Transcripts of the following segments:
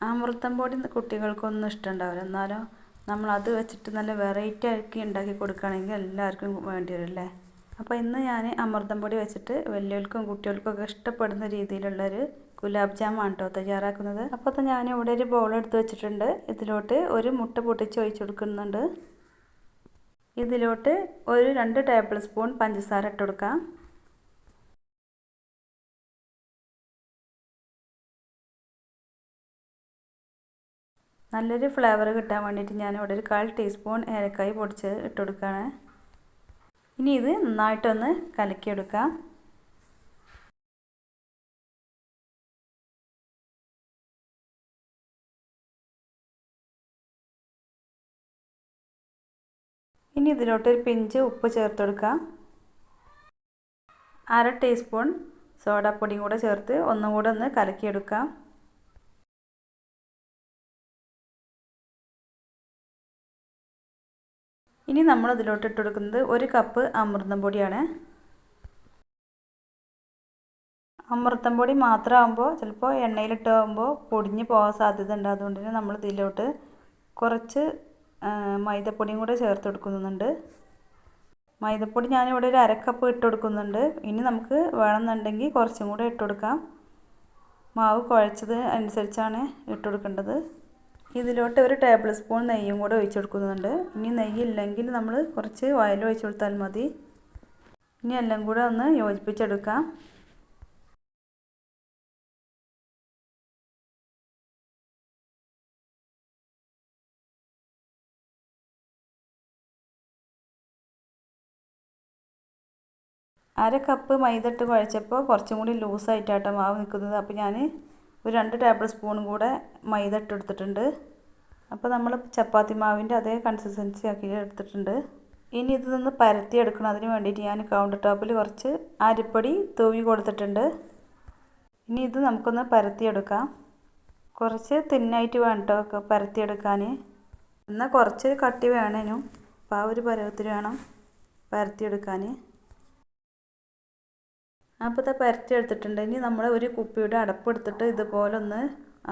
അമൃതം പൊടി കുട്ടികൾക്കൊന്നും ഇഷ്ടമുണ്ടാവില്ല. എന്നാലും നമ്മളത് വെച്ചിട്ട് നല്ല വെറൈറ്റി ആക്കി ഉണ്ടാക്കി കൊടുക്കുകയാണെങ്കിൽ എല്ലാവർക്കും വേണ്ടി വരും അല്ലേ. അപ്പോൾ ഇന്ന് ഞാൻ അമൃതം പൊടി വെച്ചിട്ട് വലിയവർക്കും കുട്ടികൾക്കൊക്കെ ഇഷ്ടപ്പെടുന്ന രീതിയിലുള്ളൊരു ഗുലാബ് ജാമാണ് കേട്ടോ തയ്യാറാക്കുന്നത്. അപ്പോൾ ഞാൻ ഇവിടെ ഒരു ബൗൾ എടുത്ത് വെച്ചിട്ടുണ്ട്. ഇതിലോട്ട് ഒരു മുട്ട പൊട്ടിച്ച് ഒഴിച്ച് കൊടുക്കുന്നുണ്ട്. ഇതിലോട്ട് ഒരു 2 ടേബിൾ സ്പൂൺ പഞ്ചസാര ഇട്ട് കൊടുക്കാം. നല്ലൊരു ഫ്ലേവർ കിട്ടാൻ വേണ്ടിയിട്ട് ഞാൻ ഇവിടെ ഒരു 1/4 ടീസ്പൂൺ ഏലക്കായ് പൊടിച്ച് ഇട്ട് കൊടുക്കുകയാണ്. ഇനി ഇത് നന്നായിട്ടൊന്ന് കലക്കിയെടുക്കാം. ഇനി ഇതിലോട്ട് ഒരു പിഞ്ച് ഉപ്പ് ചേർത്ത് കൊടുക്കാം. 1/2 ടീസ്പൂൺ സോഡാപ്പൊടിയും കൂടെ ചേർത്ത് ഒന്നും കൂടെ ഒന്ന് കലക്കിയെടുക്കാം. ഇനി നമ്മൾ ഇതിലോട്ട് ഇട്ട് കൊടുക്കുന്നത് 1 കപ്പ് അമൃതം പൊടിയാണ്. അമൃതം പൊടി മാത്രമാകുമ്പോൾ ചിലപ്പോൾ എണ്ണയിലിട്ടാകുമ്പോൾ പൊടിഞ്ഞ് പോകാൻ സാധ്യത ഉണ്ട്. അതുകൊണ്ട് തന്നെ നമ്മൾ ഇതിലോട്ട് കുറച്ച് മൈദപ്പൊടിയും കൂടെ ചേർത്ത് കൊടുക്കുന്നുണ്ട്. മൈദപ്പൊടി ഞാനിവിടെ ഒരു 1/2 കപ്പ് ഇട്ട് കൊടുക്കുന്നുണ്ട്. ഇനി നമുക്ക് വേണമെന്നുണ്ടെങ്കിൽ കുറച്ചും കൂടെ ഇട്ട് കൊടുക്കാം. മാവ് കുഴച്ചത് അനുസരിച്ചാണ് ഇട്ട് കൊടുക്കേണ്ടത്. ഇതിലോട്ട് ഒരു ടേബിൾ സ്പൂൺ നെയ്യും കൂടെ ഒഴിച്ച് കൊടുക്കുന്നുണ്ട്. ഇനി നെയ്യില്ലെങ്കിൽ നമ്മൾ കുറച്ച് ഓയിൽ ഒഴിച്ച് കൊടുത്താൽ മതി. ഇനി എല്ലാം കൂടെ ഒന്ന് യോജിപ്പിച്ചെടുക്കാം. അര കപ്പ് മൈദ ഇട്ട് കുഴച്ചപ്പോൾ കുറച്ചും കൂടി ലൂസായിട്ടാട്ടോ മാവ് നിൽക്കുന്നത്. അപ്പോൾ ഞാൻ ഒരു 2 ടേബിൾ സ്പൂണും കൂടെ മൈദ ഇട്ട് എടുത്തിട്ടുണ്ട്. അപ്പോൾ നമ്മൾ ചപ്പാത്തി മാവിൻ്റെ അതേ കൺസിസ്റ്റൻസി ആക്കി എടുത്തിട്ടുണ്ട്. ഇനി ഇതൊന്ന് പരത്തി എടുക്കണം. അതിന് വേണ്ടിയിട്ട് ഞാൻ കൗണ്ടർ ടോപ്പിൽ കുറച്ച് അരിപ്പൊടി തൂവി കൊടുത്തിട്ടുണ്ട്. ഇനി ഇത് നമുക്കൊന്ന് പരത്തിയെടുക്കാം. കുറച്ച് തിന്നായിട്ട് വേണം കേട്ടോ പരത്തിയെടുക്കാൻ. എന്നാൽ കുറച്ച് കട്ടി വേണേനും. അപ്പോൾ ആ ഒരു പരുവത്തിൽ വേണം പരത്തിയെടുക്കാൻ. അപ്പോൾ ഇത് പരത്തി എടുത്തിട്ടുണ്ട്. ഇനി നമ്മൾ ഒരു കുപ്പിയുടെ അടപ്പ് എടുത്തിട്ട് ഇതുപോലെ ഒന്ന്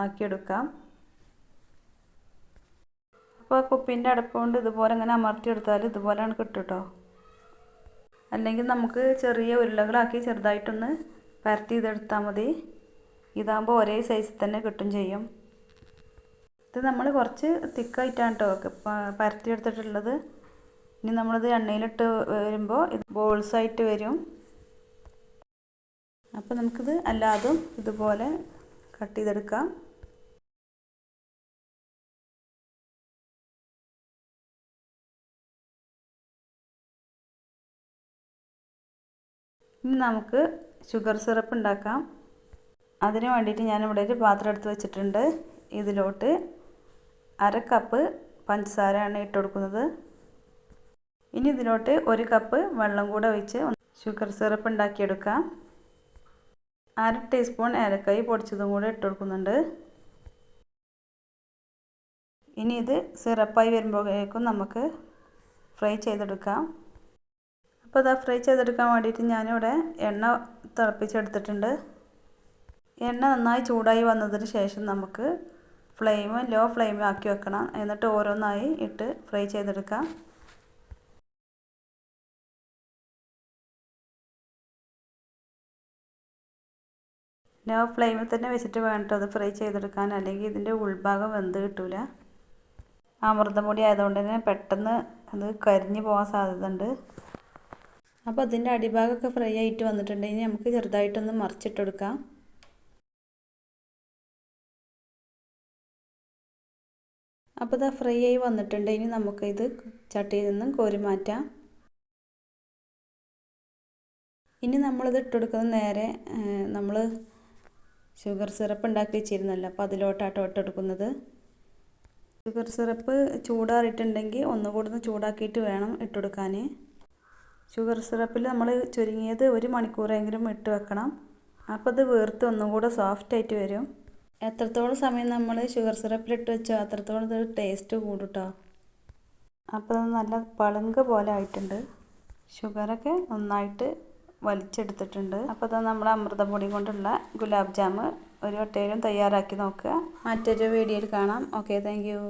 ആക്കിയെടുക്കാം. അപ്പോൾ കുപ്പീൻ്റെ അടപ്പ് കൊണ്ട് ഇതുപോലെ ഇങ്ങനെ അമർത്തിയെടുത്താൽ ഇതുപോലെയാണ് കിട്ടും കേട്ടോ. അല്ലെങ്കിൽ നമുക്ക് ചെറിയ ഉരുളകളാക്കി ചെറുതായിട്ടൊന്ന് പരത്തി ഇതെടുത്താൽ മതി. ഇതാകുമ്പോൾ ഒരേ സൈസിൽ തന്നെ കിട്ടും ചെയ്യും. ഇത് നമ്മൾ കുറച്ച് തിക്കായിട്ടാണ് കേട്ടോ പരത്തിയെടുത്തിട്ടുള്ളത്. ഇനി നമ്മളിത് എണ്ണയിലിട്ട് വരുമ്പോൾ ഇത് ബോൾസായിട്ട് വരും. അപ്പോൾ നമുക്കിത് അല്ലാതും ഇതുപോലെ കട്ട് ചെയ്തെടുക്കാം. ഇനി നമുക്ക് ഷുഗർ സിറപ്പ് ഉണ്ടാക്കാം. അതിന് വേണ്ടിയിട്ട് ഞാനിവിടെ ഒരു പാത്രം എടുത്ത് വെച്ചിട്ടുണ്ട്. ഇതിലോട്ട് 1/2 കപ്പ് പഞ്ചസാരയാണ് ഇട്ട് കൊടുക്കുന്നത്. ഇനി ഇതിലോട്ട് 1 കപ്പ് വെള്ളം കൂടെ ഒഴിച്ച് ഷുഗർ സിറപ്പ് ഉണ്ടാക്കിയെടുക്കാം. 1/2 ടീസ്പൂൺ ഏലക്കായ് പൊടിച്ചതും കൂടെ ഇട്ട് കൊടുക്കുന്നുണ്ട്. ഇനി ഇത് സിറപ്പായി വരുമ്പോഴേക്കും നമുക്ക് ഫ്രൈ ചെയ്തെടുക്കാം. അപ്പോൾ ഇതാ ഫ്രൈ ചെയ്തെടുക്കാൻ വേണ്ടിയിട്ട് ഞാനിവിടെ എണ്ണ തിളപ്പിച്ചെടുത്തിട്ടുണ്ട്. എണ്ണ നന്നായി ചൂടായി വന്നതിന് ശേഷം നമുക്ക് ലോ ഫ്ലെയിം ആക്കി വെക്കണം. എന്നിട്ട് ഓരോന്നായി ഇട്ട് ഫ്രൈ ചെയ്തെടുക്കാം. ലോ ഫ്ലെയിമിൽ തന്നെ വെച്ചിട്ട് വേണം അത് ഫ്രൈ ചെയ്തെടുക്കാൻ. അല്ലെങ്കിൽ ഇതിൻ്റെ ഉൾഭാഗം വെന്ത് കിട്ടില്ല. അമൃതം പൊടി ആയതുകൊണ്ട് തന്നെ പെട്ടെന്ന് അത് കരിഞ്ഞു പോകാൻ സാധ്യത ഉണ്ട്. അപ്പോൾ അതിൻ്റെ അടിഭാഗമൊക്കെ ഫ്രൈ ആയിട്ട് വന്നിട്ടുണ്ടെങ്കിൽ നമുക്ക് ചെറുതായിട്ടൊന്ന് മറിച്ചിട്ടെടുക്കാം. അപ്പോൾ ഇത് ഫ്രൈ ആയി വന്നിട്ടുണ്ട്. ഇനി നമുക്കിത് ചട്ടിയിൽ നിന്നും കോരി മാറ്റാം. ഇനി നമ്മളിത് ഇട്ടെടുക്കുന്നത് നേരെ നമ്മൾ ഷുഗർ സിറപ്പ് ഉണ്ടാക്കി വെച്ചിരുന്നല്ലോ, അപ്പോൾ അതിലോട്ടാട്ടോ ഇട്ടെടുക്കുന്നത്. ഷുഗർ സിറപ്പ് ചൂടാറിയിട്ടുണ്ടെങ്കിൽ ഒന്നുകൂടി ഒന്ന് ചൂടാക്കിയിട്ട് വേണം ഇട്ടെടുക്കാൻ. ഷുഗർ സിറപ്പിൽ നമ്മൾ ചുരുങ്ങിയത് 1 മണിക്കൂറെങ്കിലും ഇട്ട് വെക്കണം. അപ്പോൾ ഇത് വീർത്ത് ഒന്നും കൂടെ സോഫ്റ്റായിട്ട് വരും. എത്രത്തോളം സമയം നമ്മൾ ഷുഗർ സിറപ്പിലിട്ട് വെച്ചോ അത്രത്തോളം ഇത് ടേസ്റ്റ് കൂടും കേട്ടോ. അപ്പോൾ നല്ല പളുങ്ക് പോലെ ആയിട്ടുണ്ട്. ഷുഗറൊക്കെ നന്നായിട്ട് വലിച്ചെടുത്തിട്ടുണ്ട്. അപ്പോൾ അത് നമ്മൾ അമൃതപ്പൊടി കൊണ്ടുള്ള ഗുലാബ് ജാം ഒരു വട്ടേലും തയ്യാറാക്കി നോക്കുക. മറ്റൊരു വീഡിയോയിൽ കാണാം. Okay, thank you.